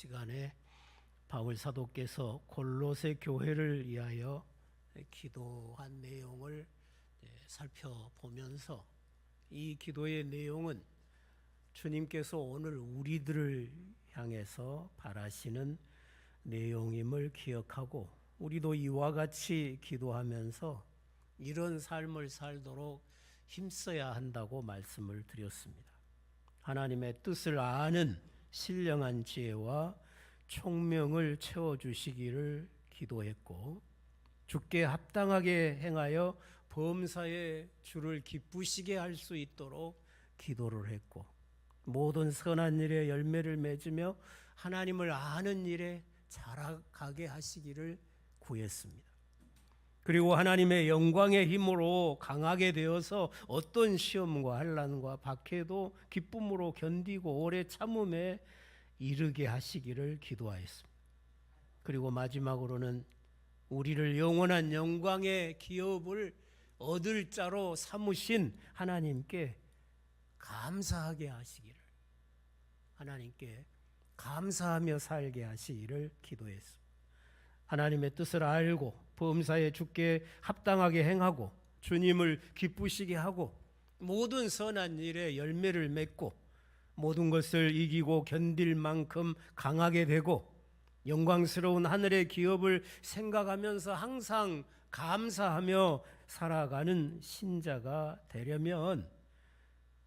시간에 바울 사도께서 골로새 교회를 위하여 기도한 내용을 살펴보면서 이 기도의 내용은 주님께서 오늘 우리들을 향해서 바라시는 내용임을 기억하고 우리도 이와 같이 기도하면서 이런 삶을 살도록 힘써야 한다고 말씀을 드렸습니다. 하나님의 뜻을 아는 신령한 지혜와 총명을 채워주시기를 기도했고, 주께 합당하게 행하여 범사에 주를 기쁘시게 할 수 있도록 기도를 했고, 모든 선한 일에 열매를 맺으며 하나님을 아는 일에 자라가게 하시기를 구했습니다. 그리고 하나님의 영광의 힘으로 강하게 되어서 어떤 시험과 환난과 박해도 기쁨으로 견디고 오래 참음에 이르게 하시기를 기도하였습니다. 그리고 마지막으로는 우리를 영원한 영광의 기업을 얻을 자로 삼으신 하나님께 감사하게 하시기를, 하나님께 감사하며 살게 하시기를 기도했습니다. 하나님의 뜻을 알고 범사에 주께 합당하게 행하고 주님을 기쁘시게 하고 모든 선한 일에 열매를 맺고 모든 것을 이기고 견딜 만큼 강하게 되고 영광스러운 하늘의 기업을 생각하면서 항상 감사하며 살아가는 신자가 되려면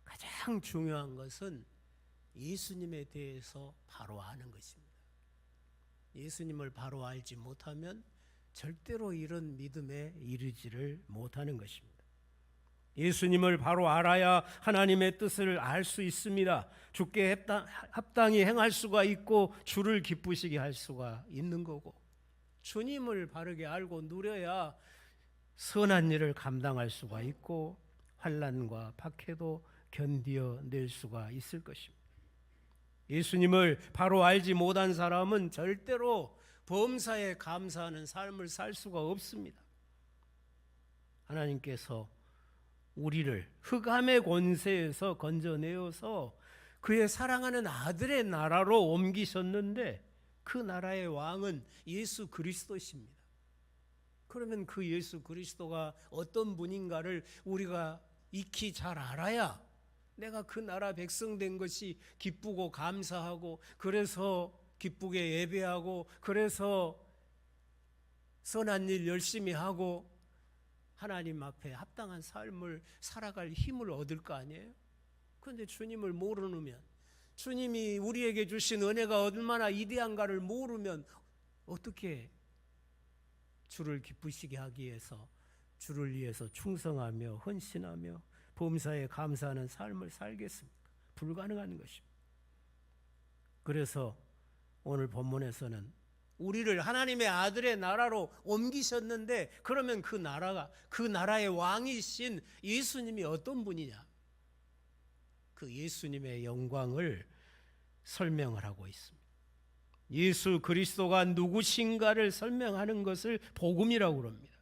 가장 중요한 것은 예수님에 대해서 바로 아는 것입니다. 예수님을 바로 알지 못하면 절대로 이런 믿음에 이르지를 못하는 것입니다. 예수님을 바로 알아야 하나님의 뜻을 알 수 있습니다. 주께 합당히 행할 수가 있고 주를 기쁘시게 할 수가 있는 거고, 주님을 바르게 알고 누려야 선한 일을 감당할 수가 있고 환난과 박해도 견디어낼 수가 있을 것입니다. 예수님을 바로 알지 못한 사람은 절대로 범사에 감사하는 삶을 살 수가 없습니다. 하나님께서 우리를 흑암의 권세에서 건져내어서 그의 사랑하는 아들의 나라로 옮기셨는데 그 나라의 왕은 예수 그리스도십니다. 그러면 그 예수 그리스도가 어떤 분인가를 우리가 익히 잘 알아야 내가 그 나라 백성 된 것이 기쁘고 감사하고 그래서 기쁘게 예배하고 그래서 선한 일 열심히 하고 하나님 앞에 합당한 삶을 살아갈 힘을 얻을 거 아니에요? 그런데 주님을 모르면, 주님이 우리에게 주신 은혜가 얼마나 위대한가를 모르면 어떻게 주를 기쁘시게 하기 위해서 주를 위해서 충성하며 헌신하며 범사에 감사하는 삶을 살겠습니까? 불가능한 것입니다. 그래서 오늘 본문에서는 우리를 하나님의 아들의 나라로 옮기셨는데 그러면 그 나라의 왕이신 예수님이 어떤 분이냐? 그 예수님의 영광을 설명을 하고 있습니다. 예수 그리스도가 누구신가를 설명하는 것을 복음이라고 합니다.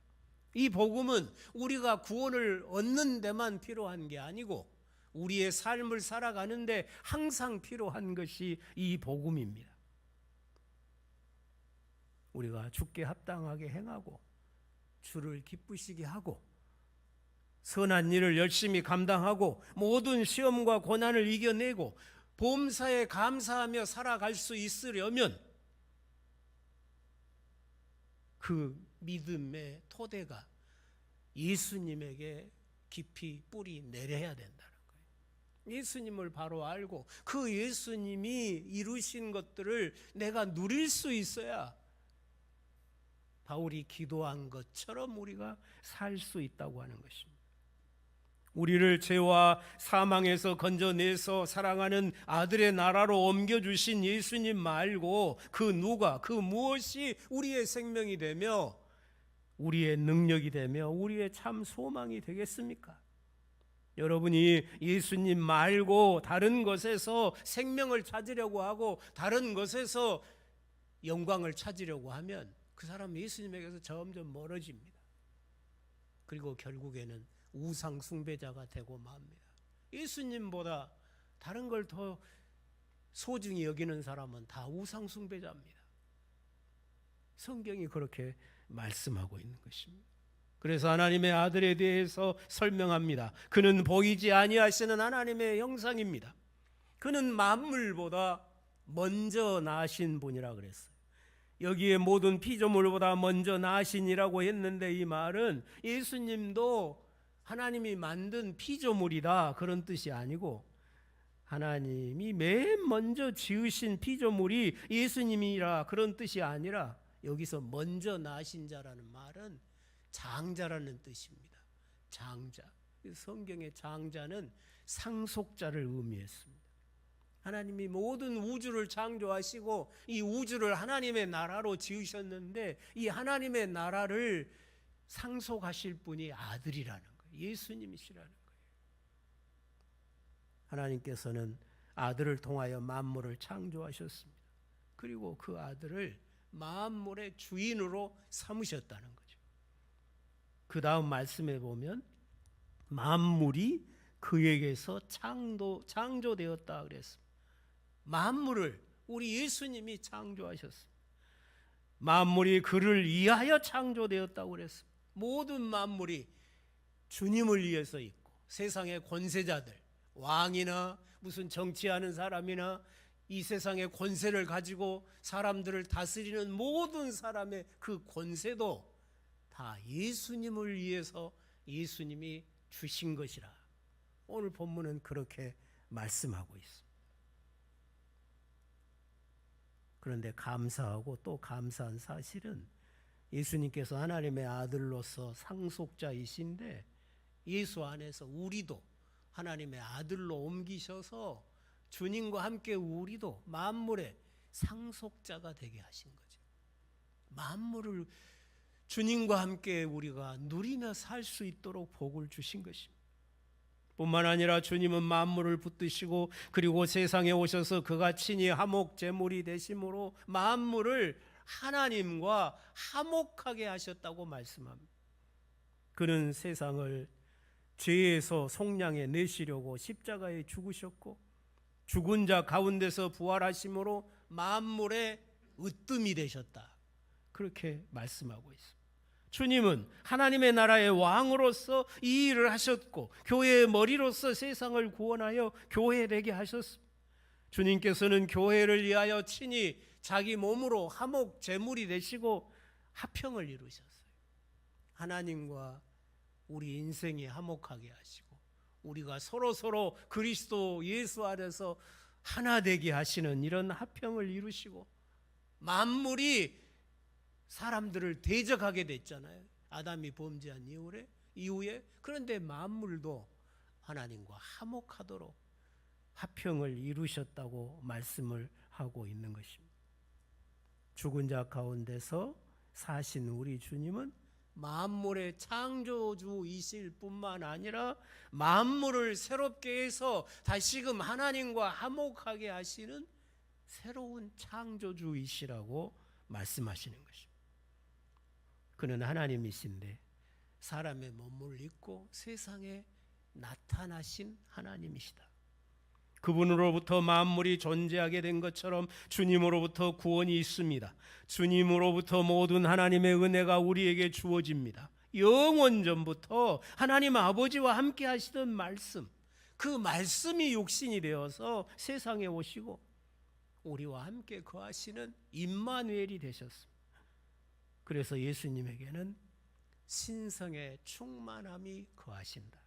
이 복음은 우리가 구원을 얻는 데만 필요한 게 아니고 우리의 삶을 살아가는데 항상 필요한 것이 이 복음입니다. 우리가 주께 합당하게 행하고 주를 기쁘시게 하고 선한 일을 열심히 감당하고 모든 시험과 고난을 이겨내고 범사에 감사하며 살아갈 수 있으려면 그 믿음의 토대가 예수님에게 깊이 뿌리 내려야 된다는 거예요. 예수님을 바로 알고 그 예수님이 이루신 것들을 내가 누릴 수 있어야 바울이 기도한 것처럼 우리가 살 수 있다고 하는 것입니다. 우리를 죄와 사망에서 건져내서 사랑하는 아들의 나라로 옮겨주신 예수님 말고 그 누가, 그 무엇이 우리의 생명이 되며 우리의 능력이 되며 우리의 참 소망이 되겠습니까? 여러분이 예수님 말고 다른 것에서 생명을 찾으려고 하고 다른 것에서 영광을 찾으려고 하면 그 사람은 예수님에게서 점점 멀어집니다. 그리고 결국에는 우상 숭배자가 되고 맙니다. 예수님보다 다른 걸 더 소중히 여기는 사람은 다 우상 숭배자입니다. 성경이 그렇게 말씀하고 있는 것입니다. 그래서 하나님의 아들에 대해서 설명합니다. 그는 보이지 아니하시는 하나님의 형상입니다. 그는 만물보다 먼저 나신 분이라 그랬어요. 여기에 모든 피조물보다 먼저 나신이라고 했는데, 이 말은 예수님도 하나님이 만든 피조물이다 그런 뜻이 아니고, 하나님이 맨 먼저 지으신 피조물이 예수님이라 그런 뜻이 아니라, 여기서 먼저 나신 자라는 말은 장자라는 뜻입니다. 장자. 성경의 장자는 상속자를 의미했습니다. 하나님이 모든 우주를 창조하시고 이 우주를 하나님의 나라로 지으셨는데, 이 하나님의 나라를 상속하실 분이 아들이라는 거예요. 예수님이시라는 거예요. 하나님께서는 아들을 통하여 만물을 창조하셨습니다. 그리고 그 아들을 만물의 주인으로 삼으셨다는 거죠. 그 다음 말씀에 보면 만물이 그에게서 창조되었다 그랬습니다. 만물을 우리 예수님이 창조하셨습니다. 만물이 그를 위하여 창조되었다고 그랬습니다. 모든 만물이 주님을 위해서 있고, 세상의 권세자들, 왕이나 무슨 정치하는 사람이나 이 세상의 권세를 가지고 사람들을 다스리는 모든 사람의 그 권세도 다 예수님을 위해서 예수님이 주신 것이라 오늘 본문은 그렇게 말씀하고 있습니다. 그런데 감사하고 또 감사한 사실은 예수님께서 하나님의 아들로서 상속자이신데, 예수 안에서 우리도 하나님의 아들로 옮기셔서 주님과 함께 우리도 만물의 상속자가 되게 하신 거죠. 만물을 주님과 함께 우리가 누리며 살 수 있도록 복을 주신 것입니다. 뿐만 아니라 주님은 만물을 붙드시고 그리고 세상에 오셔서 그가 친히 화목 제물이 되심으로 만물을 하나님과 화목하게 하셨다고 말씀합니다. 그는 세상을 죄에서 속량해 내시려고 십자가에 죽으셨고 죽은 자 가운데서 부활하심으로 만물의 으뜸이 되셨다. 그렇게 말씀하고 있습니다. 주님은 하나님의 나라의 왕으로서 이 일을 하셨고 교회의 머리로서 세상을 구원하여 교회되게 하셨습니다. 주님께서는 교회를 위하여 친히 자기 몸으로 화목 제물이 되시고 화평을 이루셨어요. 하나님과 우리 인생이 화목하게 하시고 우리가 서로 그리스도 예수 안에서 하나 되게 하시는 이런 화평을 이루시고, 만물이 사람들을 대적하게 됐잖아요. 아담이 범죄한 이후에. 그런데 만물도 하나님과 화목하도록 화평을 이루셨다고 말씀을 하고 있는 것입니다. 죽은 자 가운데서 사신 우리 주님은 만물의 창조주이실 뿐만 아니라 만물을 새롭게 해서 다시금 하나님과 화목하게 하시는 새로운 창조주이시라고 말씀하시는 것입니다. 그는 하나님이신데 사람의 몸을 입고 세상에 나타나신 하나님이시다. 그분으로부터 만물이 존재하게 된 것처럼 주님으로부터 구원이 있습니다. 주님으로부터 모든 하나님의 은혜가 우리에게 주어집니다. 영원전부터 하나님 아버지와 함께 하시던 말씀, 그 말씀이 육신이 되어서 세상에 오시고 우리와 함께 거하시는 임마누엘이 되셨습니다. 그래서 예수님에게는 신성의 충만함이 거하신다.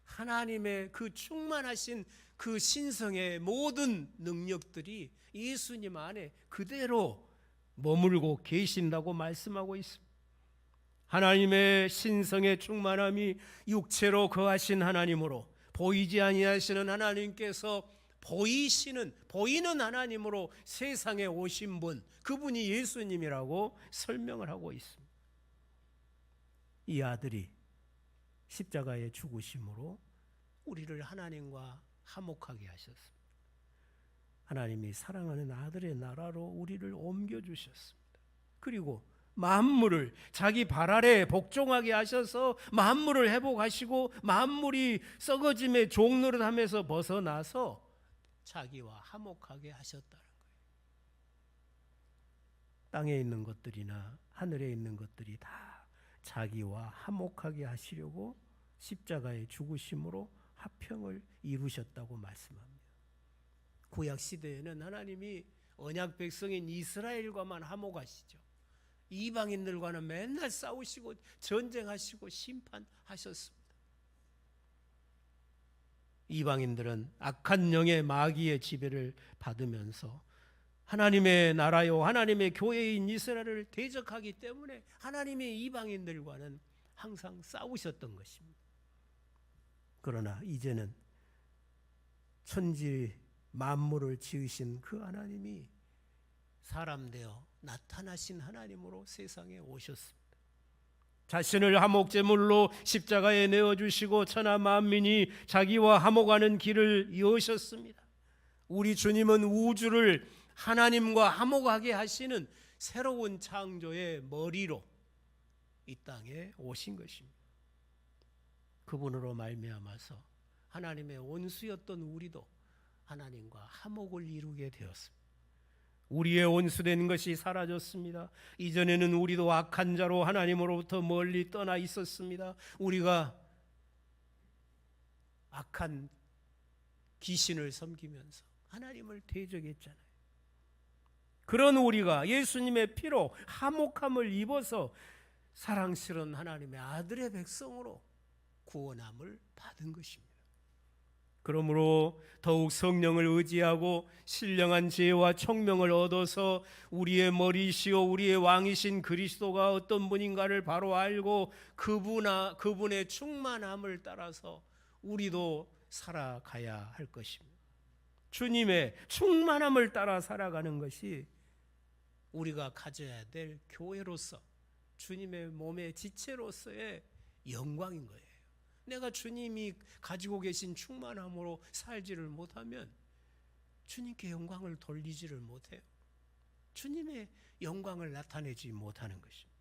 하나님의 그 충만하신 그 신성의 모든 능력들이 예수님 안에 그대로 머물고 계신다고 말씀하고 있습니다. 하나님의 신성의 충만함이 육체로 거하신 하나님으로, 보이지 아니하시는 하나님께서 보이는 하나님으로 세상에 오신 분, 그분이 예수님이라고 설명을 하고 있습니다. 이 아들이 십자가에 죽으심으로 우리를 하나님과 화목하게 하셨습니다. 하나님이 사랑하는 아들의 나라로 우리를 옮겨주셨습니다. 그리고 만물을 자기 발 아래 복종하게 하셔서 만물을 회복하시고 만물이 썩어짐의 종노릇함에서 벗어나서 자기와 화목하게 하셨다는 거예요. 땅에 있는 것들이나 하늘에 있는 것들이 다 자기와 화목하게 하시려고 십자가의 죽으심으로 화평을 이루셨다고 말씀합니다. 구약 시대에는 하나님이 언약 백성인 이스라엘과만 화목하시죠. 이방인들과는 맨날 싸우시고 전쟁하시고 심판하셨습니다. 이방인들은 악한 영의 마귀의 지배를 받으면서 하나님의 나라요 하나님의 교회인 이스라엘을 대적하기 때문에 하나님의 이방인들과는 항상 싸우셨던 것입니다. 그러나 이제는 천지 만물을 지으신 그 하나님이 사람 되어 나타나신 하나님으로 세상에 오셨습니다. 자신을 화목제물로 십자가에 내어주시고 천하 만민이 자기와 화목하는 길을 여셨습니다. 우리 주님은 우주를 하나님과 화목하게 하시는 새로운 창조의 머리로 이 땅에 오신 것입니다. 그분으로 말미암아서 하나님의 원수였던 우리도 하나님과 화목을 이루게 되었습니다. 우리의 원수된 것이 사라졌습니다. 이전에는 우리도 악한 자로 하나님으로부터 멀리 떠나 있었습니다. 우리가 악한 귀신을 섬기면서 하나님을 대적했잖아요. 그런 우리가 예수님의 피로 화목함을 입어서 사랑스러운 하나님의 아들의 백성으로 구원함을 받은 것입니다. 그러므로 더욱 성령을 의지하고 신령한 지혜와 총명을 얻어서 우리의 머리시오 우리의 왕이신 그리스도가 어떤 분인가를 바로 알고 그분의 충만함을 따라서 우리도 살아가야 할 것입니다. 주님의 충만함을 따라 살아가는 것이 우리가 가져야 될 교회로서 주님의 몸의 지체로서의 영광인 거예요. 내가 주님이 가지고 계신 충만함으로 살지를 못하면 주님께 영광을 돌리지를 못해요. 주님의 영광을 나타내지 못하는 것입니다.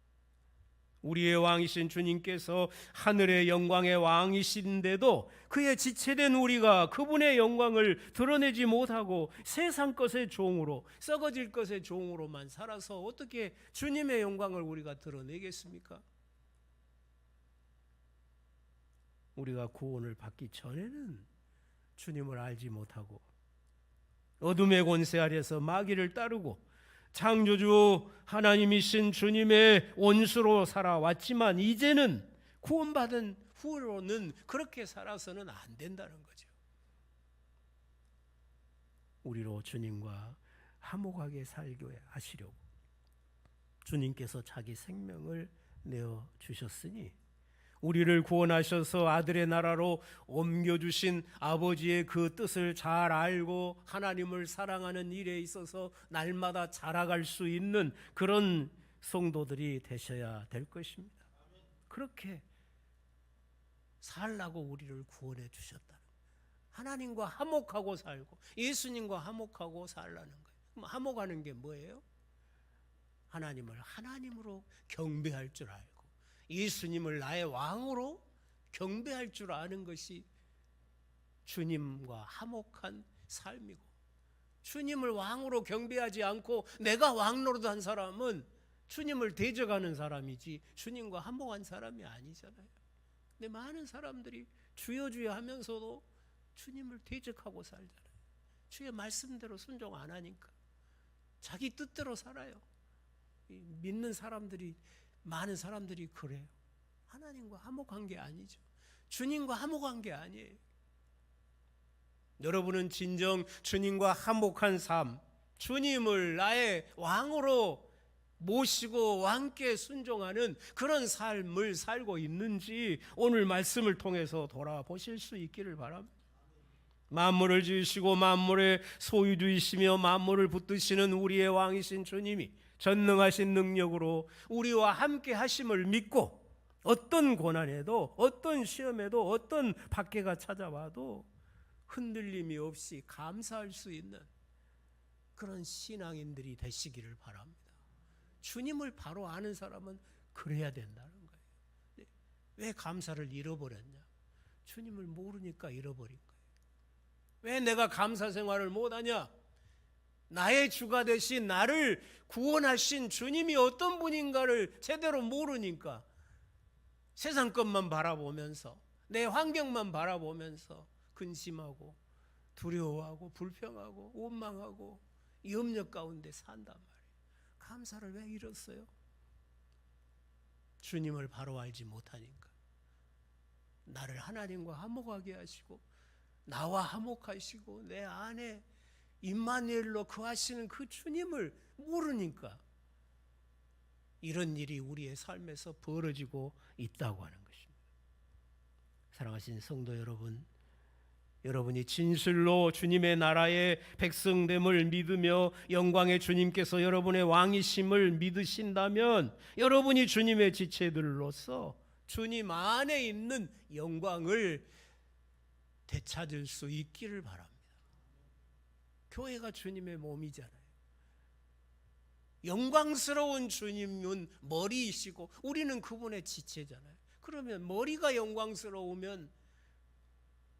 우리의 왕이신 주님께서 하늘의 영광의 왕이신데도 그의 지체된 우리가 그분의 영광을 드러내지 못하고 세상 것의 종으로 썩어질 것의 종으로만 살아서 어떻게 주님의 영광을 우리가 드러내겠습니까? 우리가 구원을 받기 전에는 주님을 알지 못하고 어둠의 권세 아래서 마귀를 따르고 창조주 하나님이신 주님의 원수로 살아왔지만 이제는 구원받은 후로는 그렇게 살아서는 안 된다는 거죠. 우리로 주님과 화목하게 살게 하시려고 주님께서 자기 생명을 내어주셨으니 우리를 구원하셔서 아들의 나라로 옮겨주신 아버지의 그 뜻을 잘 알고 하나님을 사랑하는 일에 있어서 날마다 자라갈 수 있는 그런 성도들이 되셔야 될 것입니다. 그렇게 살라고 우리를 구원해 주셨다. 하나님과 화목하고 살고 예수님과 화목하고 살라는 거예요. 그럼 화목하는 게 뭐예요? 하나님을 하나님으로 경배할 줄 알고 예수님을 나의 왕으로 경배할 줄 아는 것이 주님과 화목한 삶이고, 주님을 왕으로 경배하지 않고 내가 왕 노릇한 사람은 주님을 대적하는 사람이지 주님과 화목한 사람이 아니잖아요. 근데 많은 사람들이 주여 주여 하면서도 주님을 대적하고 살잖아요. 주의 말씀대로 순종 안 하니까 자기 뜻대로 살아요. 믿는 사람들이 많은 사람들이 그래요. 하나님과 화목한 게 아니죠. 주님과 화목한 게 아니에요. 여러분은 진정 주님과 화목한 삶, 주님을 나의 왕으로 모시고 왕께 순종하는 그런 삶을 살고 있는지 오늘 말씀을 통해서 돌아보실 수 있기를 바랍니다. 만물을 지으시고 만물의 소유주이시며 만물을 붙드시는 우리의 왕이신 주님이 전능하신 능력으로 우리와 함께 하심을 믿고 어떤 고난에도 어떤 시험에도 어떤 박해가 찾아와도 흔들림이 없이 감사할 수 있는 그런 신앙인들이 되시기를 바랍니다. 주님을 바로 아는 사람은 그래야 된다는 거예요. 왜 감사를 잃어버렸냐? 주님을 모르니까 잃어버린 거예요. 왜 내가 감사 생활을 못하냐? 나의 주가 되신 나를 구원하신 주님이 어떤 분인가를 제대로 모르니까 세상 것만 바라보면서 내 환경만 바라보면서 근심하고 두려워하고 불평하고 원망하고 염려 가운데 산단 말이에요. 감사를 왜 잃었어요? 주님을 바로 알지 못하니까. 나를 하나님과 화목하게 하시고 나와 화목하시고 내 안에 임마누엘로 거하시는 그 주님을 모르니까 이런 일이 우리의 삶에서 벌어지고 있다고 하는 것입니다. 사랑하신 성도 여러분, 여러분이 진실로 주님의 나라의 백성됨을 믿으며 영광의 주님께서 여러분의 왕이심을 믿으신다면 여러분이 주님의 지체들로서 주님 안에 있는 영광을 되찾을 수 있기를 바랍니다. 교회가 주님의 몸이잖아요. 영광스러운 주님은 머리이시고 우리는 그분의 지체잖아요. 그러면 머리가 영광스러우면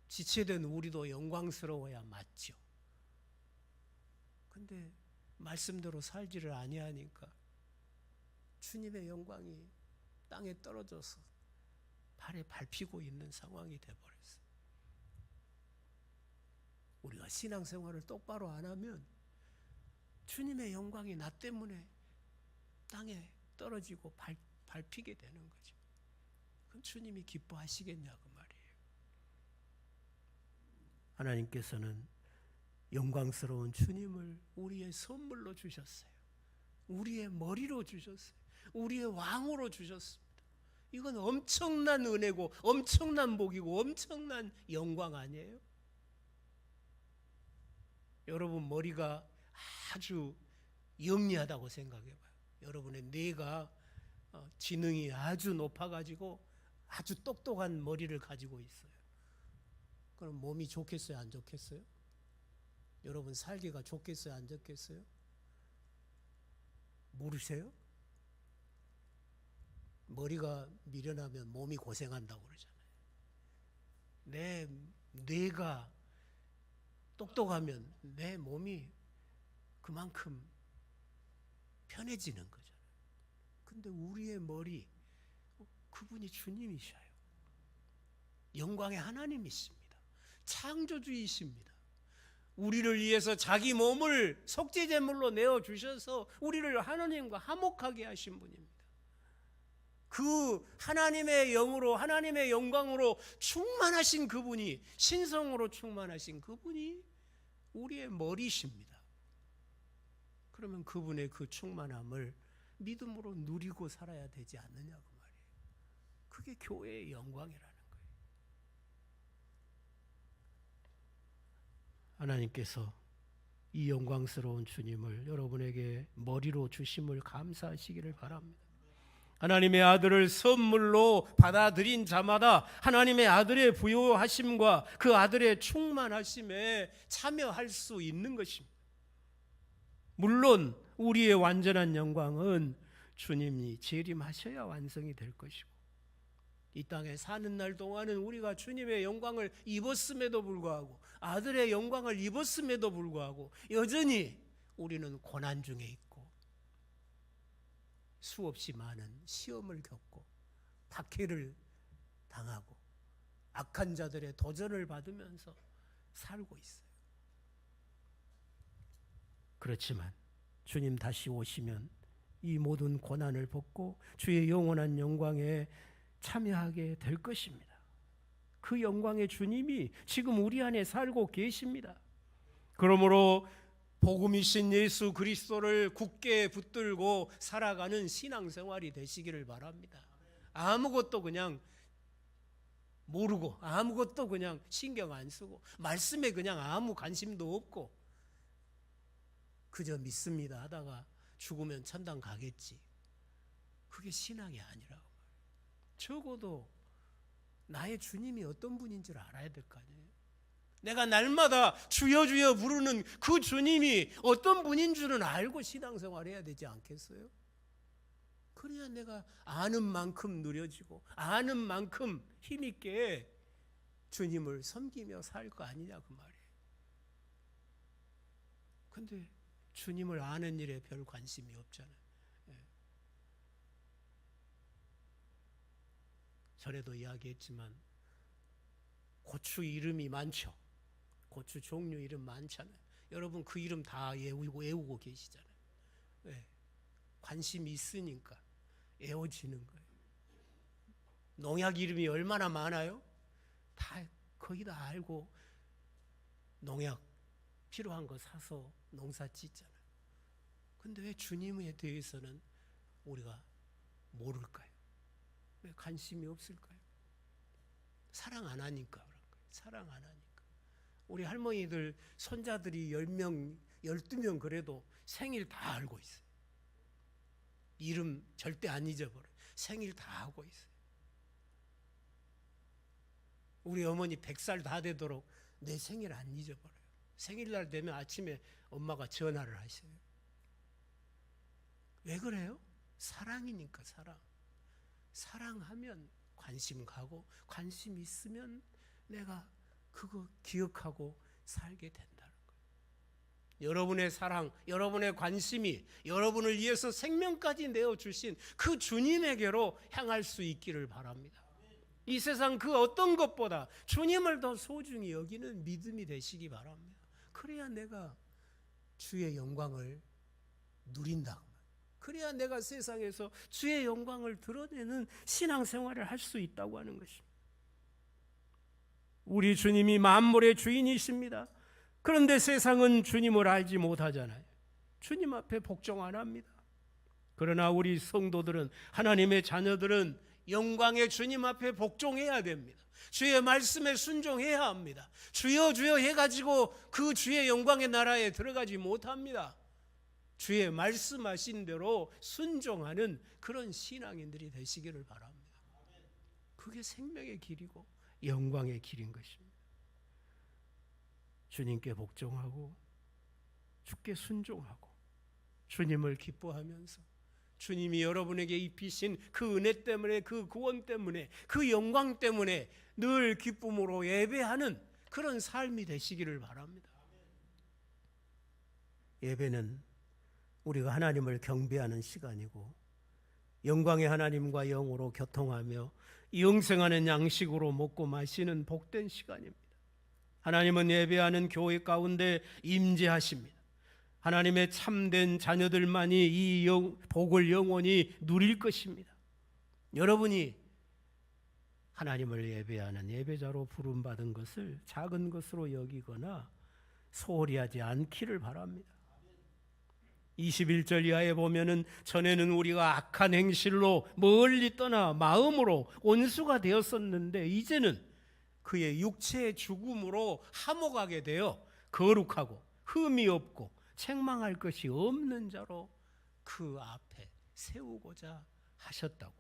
지체된 우리도 영광스러워야 맞죠. 근데 말씀대로 살지를 아니하니까 주님의 영광이 땅에 떨어져서 발에 밟히고 있는 상황이 되어버렸어요. 우리가 신앙생활을 똑바로 안 하면 주님의 영광이 나 때문에 땅에 떨어지고 밟히게 되는 거죠. 그럼 주님이 기뻐하시겠냐고 말이에요. 하나님께서는 영광스러운 주님을 우리의 선물로 주셨어요. 우리의 머리로 주셨어요. 우리의 왕으로 주셨습니다. 이건 엄청난 은혜고 엄청난 복이고 엄청난 영광 아니에요? 여러분 머리가 아주 영리하다고 생각해봐요. 여러분의 뇌가 지능이 아주 높아가지고 아주 똑똑한 머리를 가지고 있어요. 그럼 몸이 좋겠어요? 안 좋겠어요? 여러분 살기가 좋겠어요? 안 좋겠어요? 모르세요? 머리가 미련하면 몸이 고생한다고 그러잖아요. 내 뇌가 똑똑하면 내 몸이 그만큼 편해지는 거잖아요. 근데 우리의 머리, 그분이 주님이셔요. 영광의 하나님이십니다. 창조주이십니다. 우리를 위해서 자기 몸을 속죄제물로 내어주셔서 우리를 하나님과 화목하게 하신 분입니다. 그 하나님의 영으로 하나님의 영광으로 충만하신 그분이, 신성으로 충만하신 그분이 우리의 머리십니다. 그러면 그분의 그 충만함을 믿음으로 누리고 살아야 되지 않느냐고 말이에요. 그게 교회의 영광이라는 거예요. 하나님께서 이 영광스러운 주님을 여러분에게 머리로 주심을 감사하시기를 바랍니다. 하나님의 아들을 선물로 받아들인 자마다 하나님의 아들의 부요하심과 그 아들의 충만하심에 참여할 수 있는 것입니다. 물론 우리의 완전한 영광은 주님이 재림하셔야 완성이 될 것이고, 이 땅에 사는 날 동안은 우리가 주님의 영광을 입었음에도 불구하고, 아들의 영광을 입었음에도 불구하고 여전히 우리는 고난 중에 있고 수없이 많은 시험을 겪고 박해를 당하고 악한 자들의 도전을 받으면서 살고 있어요. 그렇지만 주님 다시 오시면 이 모든 고난을 벗고 주의 영원한 영광에 참여하게 될 것입니다. 그 영광의 주님이 지금 우리 안에 살고 계십니다. 그러므로 복음이신 예수 그리스도를 굳게 붙들고 살아가는 신앙생활이 되시기를 바랍니다. 아무것도 그냥 모르고 아무것도 그냥 신경 안 쓰고 말씀에 그냥 아무 관심도 없고 그저 믿습니다 하다가 죽으면 천당 가겠지. 그게 신앙이 아니라고. 적어도 나의 주님이 어떤 분인 줄 알아야 될 거 아니에요. 내가 날마다 주여 주여 부르는 그 주님이 어떤 분인 줄은 알고 신앙생활해야 되지 않겠어요? 그래야 내가 아는 만큼 누려지고 아는 만큼 힘있게 주님을 섬기며 살 거 아니냐 그 말이에요. 근데 주님을 아는 일에 별 관심이 없잖아요. 전에도 이야기했지만 고추 이름이 많죠. 고추 종류 이름 많잖아요. 여러분 그 이름 다 외우고 계시잖아요. 왜? 관심이 있으니까 외워지는 거예요. 농약 이름이 얼마나 많아요? 다 거의 다 알고 농약 필요한 거 사서 농사 짓잖아요. 근데 왜 주님에 대해서는 우리가 모를까요? 왜 관심이 없을까요? 사랑 안 하니까 그런 거예요. 사랑 안 하니까. 우리 할머니들 손자들이 10명, 12명 그래도 생일 다 알고 있어요. 이름 절대 안 잊어버려요. 생일 다 하고 있어요. 우리 어머니 100살 다 되도록 내 생일 안 잊어버려요. 생일날 되면 아침에 엄마가 전화를 하셔요. 왜 그래요? 사랑이니까 사랑. 사랑하면 관심 가고 관심 있으면 내가 그거 기억하고 살게 된다는 거예요. 여러분의 사랑, 여러분의 관심이 여러분을 위해서 생명까지 내어주신 그 주님에게로 향할 수 있기를 바랍니다. 이 세상 그 어떤 것보다 주님을 더 소중히 여기는 믿음이 되시기 바랍니다. 그래야 내가 주의 영광을 누린다. 그래야 내가 세상에서 주의 영광을 드러내는 신앙생활을 할 수 있다고 하는 것입니다. 우리 주님이 만물의 주인이십니다. 그런데 세상은 주님을 알지 못하잖아요. 주님 앞에 복종 안 합니다. 그러나 우리 성도들은, 하나님의 자녀들은 영광의 주님 앞에 복종해야 됩니다. 주의 말씀에 순종해야 합니다. 주여 주여 해가지고 그 주의 영광의 나라에 들어가지 못합니다. 주의 말씀하신 대로 순종하는 그런 신앙인들이 되시기를 바랍니다. 그게 생명의 길이고 영광의 길인 것입니다. 주님께 복종하고 주께 순종하고 주님을 기뻐하면서 주님이 여러분에게 입히신 그 은혜 때문에, 그 구원 때문에, 그 영광 때문에 늘 기쁨으로 예배하는 그런 삶이 되시기를 바랍니다. 예배는 우리가 하나님을 경배하는 시간이고 영광의 하나님과 영으로 교통하며 영생하는 양식으로 먹고 마시는 복된 시간입니다. 하나님은 예배하는 교회 가운데 임재하십니다. 하나님의 참된 자녀들만이 이 복을 영원히 누릴 것입니다. 여러분이 하나님을 예배하는 예배자로 부름받은 것을 작은 것으로 여기거나 소홀히 하지 않기를 바랍니다. 21절 이하에 보면은 전에는 우리가 악한 행실로 멀리 떠나 마음으로 온수가 되었었는데 이제는 그의 육체의 죽음으로 하목하게 되어 거룩하고 흠이 없고 책망할 것이 없는 자로 그 앞에 세우고자 하셨다고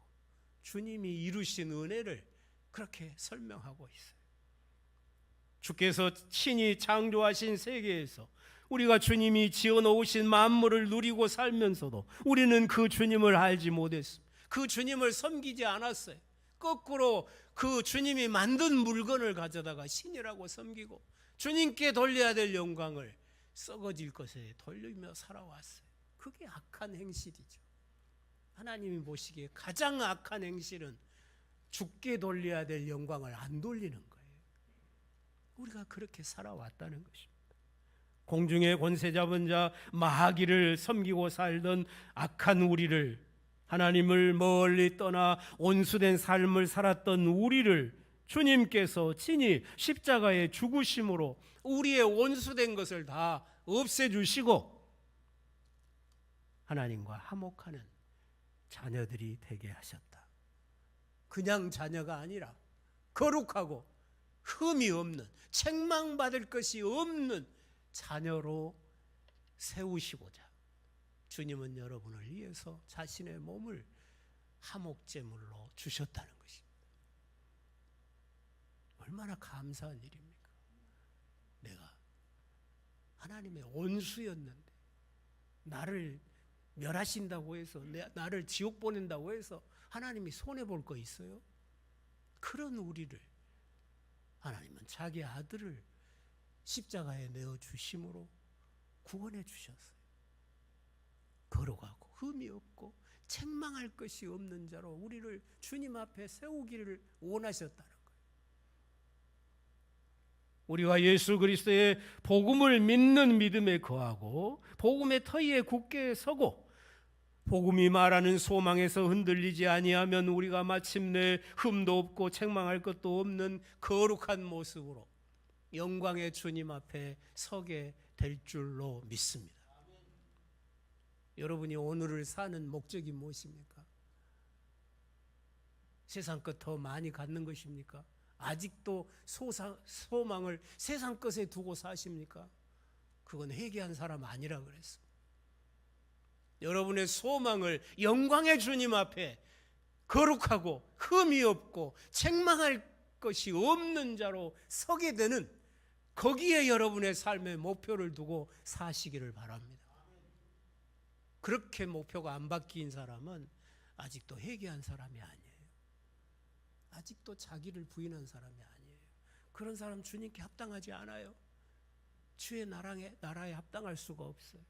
주님이 이루신 은혜를 그렇게 설명하고 있어요. 주께서 친히 창조하신 세계에서 우리가 주님이 지어놓으신 만물을 누리고 살면서도 우리는 그 주님을 알지 못했습니다. 그 주님을 섬기지 않았어요. 거꾸로 그 주님이 만든 물건을 가져다가 신이라고 섬기고 주님께 돌려야 될 영광을 썩어질 것에 돌리며 살아왔어요. 그게 악한 행실이죠. 하나님이 보시기에 가장 악한 행실은 주께 돌려야 될 영광을 안 돌리는 거예요. 우리가 그렇게 살아왔다는 것입니다. 공중의 권세 잡은 자 마귀를 섬기고 살던 악한 우리를, 하나님을 멀리 떠나 온수된 삶을 살았던 우리를 주님께서 친히 십자가의 죽으심으로 우리의 온수된 것을 다 없애주시고 하나님과 화목하는 자녀들이 되게 하셨다. 그냥 자녀가 아니라 거룩하고 흠이 없는, 책망받을 것이 없는 자녀로 세우시고자 주님은 여러분을 위해서 자신의 몸을 화목제물로 주셨다는 것입니다. 얼마나 감사한 일입니까? 내가 하나님의 온수였는데 나를 멸하신다고 해서, 나를 지옥 보낸다고 해서 하나님이 손해볼 거 있어요? 그런 우리를 하나님은 자기 아들을 십자가에 내어주심으로 구원해 주셨어요. 거룩하고 흠이 없고 책망할 것이 없는 자로 우리를 주님 앞에 세우기를 원하셨다는 거예요. 우리가 예수 그리스도의 복음을 믿는 믿음에 거하고 복음의 터위에 굳게 서고 복음이 말하는 소망에서 흔들리지 아니하면 우리가 마침내 흠도 없고 책망할 것도 없는 거룩한 모습으로 영광의 주님 앞에 서게 될 줄로 믿습니다. 여러분이 오늘을 사는 목적이 무엇입니까? 세상 것 더 많이 갖는 것입니까? 아직도 소망을 세상 것에 두고 사십니까? 그건 회개한 사람 아니라 그랬어. 여러분의 소망을 영광의 주님 앞에 거룩하고 흠이 없고 책망할 것이 없는 자로 서게 되는 거기에 여러분의 삶의 목표를 두고 사시기를 바랍니다. 그렇게 목표가 안 바뀐 사람은 아직도 회개한 사람이 아니에요. 아직도 자기를 부인한 사람이 아니에요. 그런 사람 주님께 합당하지 않아요. 주의 나라에 합당할 수가 없어요.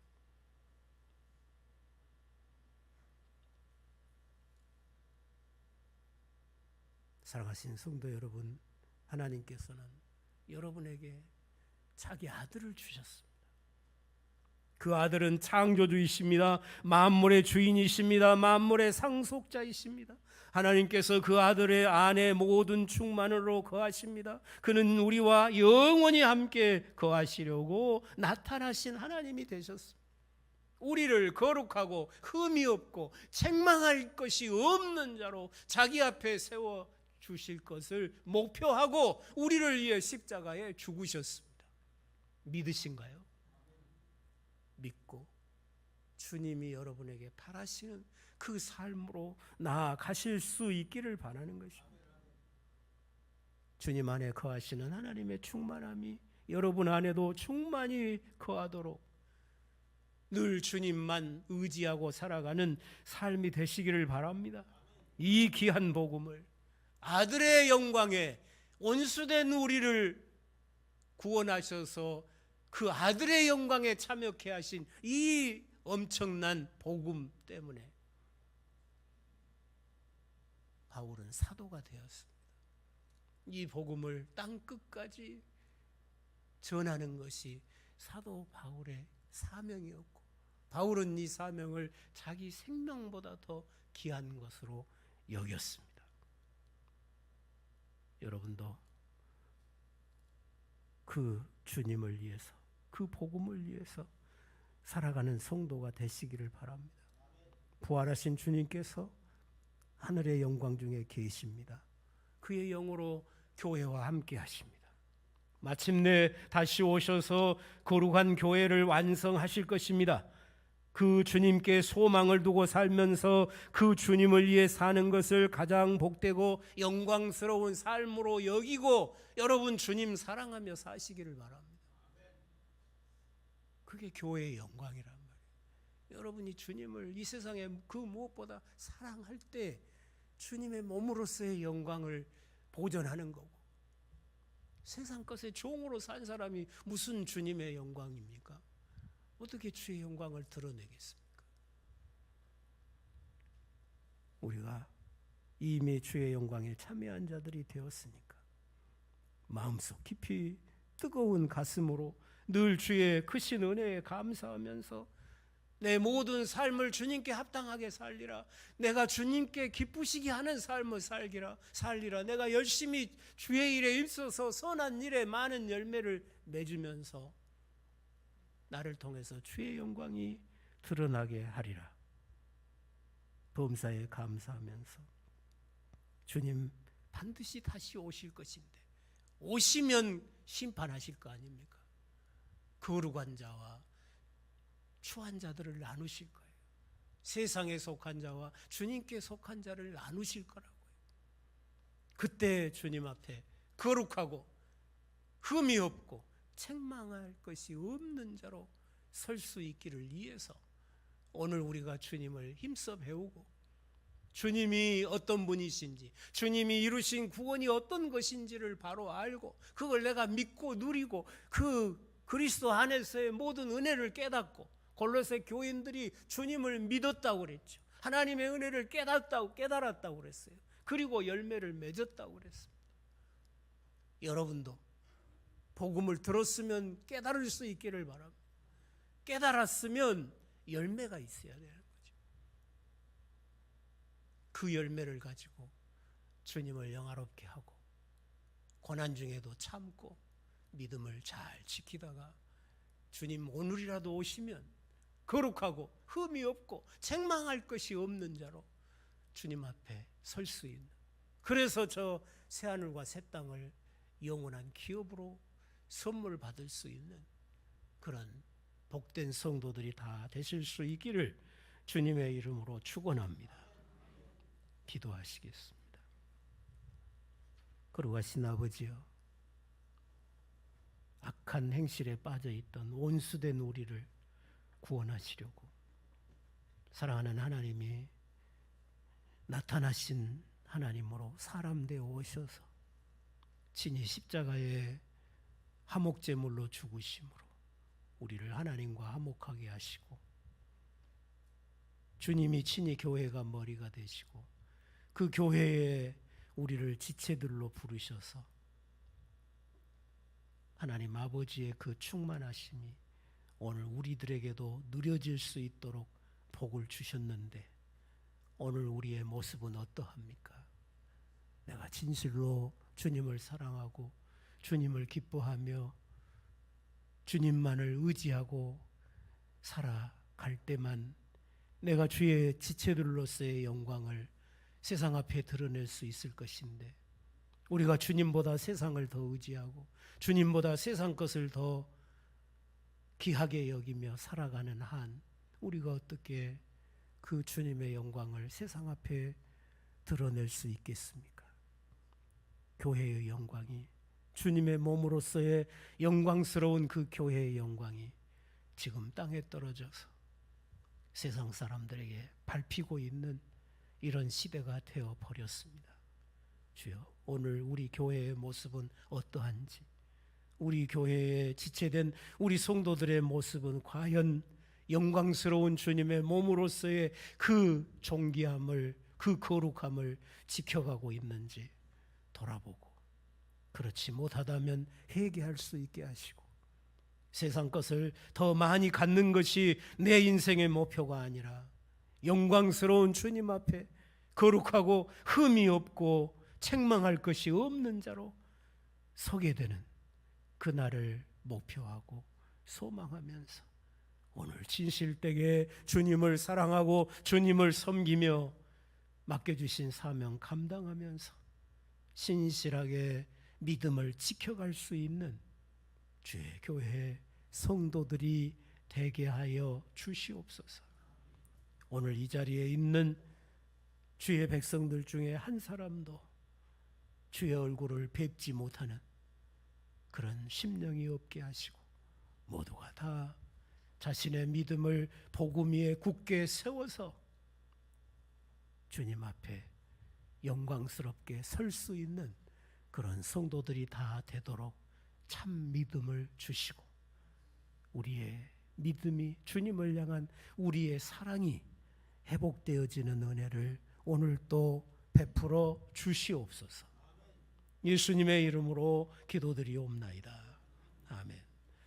사랑하신 성도 여러분, 하나님께서는 여러분에게 자기 아들을 주셨습니다. 그 아들은 창조주이십니다. 만물의 주인이십니다. 만물의 상속자이십니다. 하나님께서 그 아들의 안에 모든 충만으로 거하십니다. 그는 우리와 영원히 함께 거하시려고 나타나신 하나님이 되셨습니다. 우리를 거룩하고 흠이 없고 책망할 것이 없는 자로 자기 앞에 세워 주실 것을 목표하고 우리를 위해 십자가에 죽으셨습니다. 믿으신가요? 믿고 주님이 여러분에게 바라시는 그 삶으로 나아가실 수 있기를 바라는 것입니다. 주님 안에 거하시는 하나님의 충만함이 여러분 안에도 충만히 거하도록 늘 주님만 의지하고 살아가는 삶이 되시기를 바랍니다. 이 귀한 복음을 아들의 영광에 온수된 우리를 구원하셔서 그 아들의 영광에 참여케 하신 이 엄청난 복음 때문에 바울은 사도가 되었습니다. 이 복음을 땅 끝까지 전하는 것이 사도 바울의 사명이었고 바울은 이 사명을 자기 생명보다 더 귀한 것으로 여겼습니다. 여러분도 그 주님을 위해서 그 복음을 위해서 살아가는 성도가 되시기를 바랍니다. 부활하신 주님께서 하늘의 영광 중에 계십니다. 그의 영으로 교회와 함께 하십니다. 마침내 다시 오셔서 거룩한 교회를 완성하실 것입니다. 그 주님께 소망을 두고 살면서 그 주님을 위해 사는 것을 가장 복되고 영광스러운 삶으로 여기고 여러분 주님 사랑하며 사시기를 바랍니다. 그게 교회의 영광이란 말이에요. 여러분이 주님을 이 세상에 그 무엇보다 사랑할 때 주님의 몸으로서의 영광을 보존하는 거고 세상 것의 종으로 산 사람이 무슨 주님의 영광입니까? 어떻게 주의 영광을 드러내겠습니까? 우리가 이미 주의 영광에 참여한 자들이 되었으니까 마음속 깊이 뜨거운 가슴으로 늘 주의 크신 은혜에 감사하면서 내 모든 삶을 주님께 합당하게 살리라. 내가 주님께 기쁘시게 하는 삶을 살리라. 내가 열심히 주의 일에 있어서 선한 일에 많은 열매를 맺으면서 나를 통해서 주의 영광이 드러나게 하리라. 범사에 감사하면서 주님 반드시 다시 오실 것인데 오시면 심판하실 거 아닙니까? 거룩한 자와 추한 자들을 나누실 거예요. 세상에 속한 자와 주님께 속한 자를 나누실 거라고요. 그때 주님 앞에 거룩하고 흠이 없고 책망할 것이 없는 자로 설 수 있기를 위해서 오늘 우리가 주님을 힘써 배우고 주님이 어떤 분이신지 주님이 이루신 구원이 어떤 것인지를 바로 알고 그걸 내가 믿고 누리고 그 그리스도 안에서의 모든 은혜를 깨닫고, 골로새 교인들이 주님을 믿었다고 그랬죠. 하나님의 은혜를 깨달았다고 그랬어요. 그리고 열매를 맺었다고 그랬습니다. 여러분도 복음을 들었으면 깨달을 수 있기를 바랍니다. 깨달았으면 열매가 있어야 되는 거죠. 그 열매를 가지고 주님을 영화롭게 하고, 고난 중에도 참고 믿음을 잘 지키다가 주님 오늘이라도 오시면 거룩하고 흠이 없고 책망할 것이 없는 자로 주님 앞에 설 수 있는, 그래서 저 새하늘과 새 땅을 영원한 기업으로 선물 받을 수 있는 그런 복된 성도들이 다 되실 수 있기를 주님의 이름으로 축원합니다. 기도하시겠습니다. 거룩하신 아버지여, 악한 행실에 빠져있던 온수된 우리를 구원하시려고 사랑하는 하나님이 나타나신 하나님으로 사람 되어 오셔서 친히 십자가에 화목제물로 죽으심으로 우리를 하나님과 화목하게 하시고, 주님이 친히 교회가 머리가 되시고 그 교회에 우리를 지체들로 부르셔서 하나님 아버지의 그 충만하심이 오늘 우리들에게도 누려질 수 있도록 복을 주셨는데, 오늘 우리의 모습은 어떠합니까? 내가 진실로 주님을 사랑하고 주님을 기뻐하며 주님만을 의지하고 살아갈 때만 내가 주의 지체들로서의 영광을 세상 앞에 드러낼 수 있을 것인데, 우리가 주님보다 세상을 더 의지하고 주님보다 세상 것을 더 귀하게 여기며 살아가는 한 우리가 어떻게 그 주님의 영광을 세상 앞에 드러낼 수 있겠습니까? 교회의 영광이, 주님의 몸으로서의 영광스러운 그 교회의 영광이 지금 땅에 떨어져서 세상 사람들에게 밟히고 있는 이런 시대가 되어 버렸습니다. 주여, 오늘 우리 교회의 모습은 어떠한지, 우리 교회에 지체된 우리 성도들의 모습은 과연 영광스러운 주님의 몸으로서의 그 존귀함을, 그 거룩함을 지켜가고 있는지 돌아보고, 그렇지 못하다면 회개할 수 있게 하시고, 세상 것을 더 많이 갖는 것이 내 인생의 목표가 아니라 영광스러운 주님 앞에 거룩하고 흠이 없고 책망할 것이 없는 자로 서게 되는 그날을 목표하고 소망하면서 오늘 진실되게 주님을 사랑하고 주님을 섬기며 맡겨주신 사명 감당하면서 신실하게 믿음을 지켜갈 수 있는 주의 교회 성도들이 되게 하여 주시옵소서. 오늘 이 자리에 있는 주의 백성들 중에 한 사람도 주의 얼굴을 뵙지 못하는 그런 심령이 없게 하시고, 모두가 다 자신의 믿음을 복음 위에 굳게 세워서 주님 앞에 영광스럽게 설 수 있는 그런 성도들이 다 되도록 참 믿음을 주시고, 우리의 믿음이, 주님을 향한 우리의 사랑이 회복되어지는 은혜를 오늘 또 베풀어 주시옵소서. 예수님의 이름으로 기도드리옵나이다. 아멘.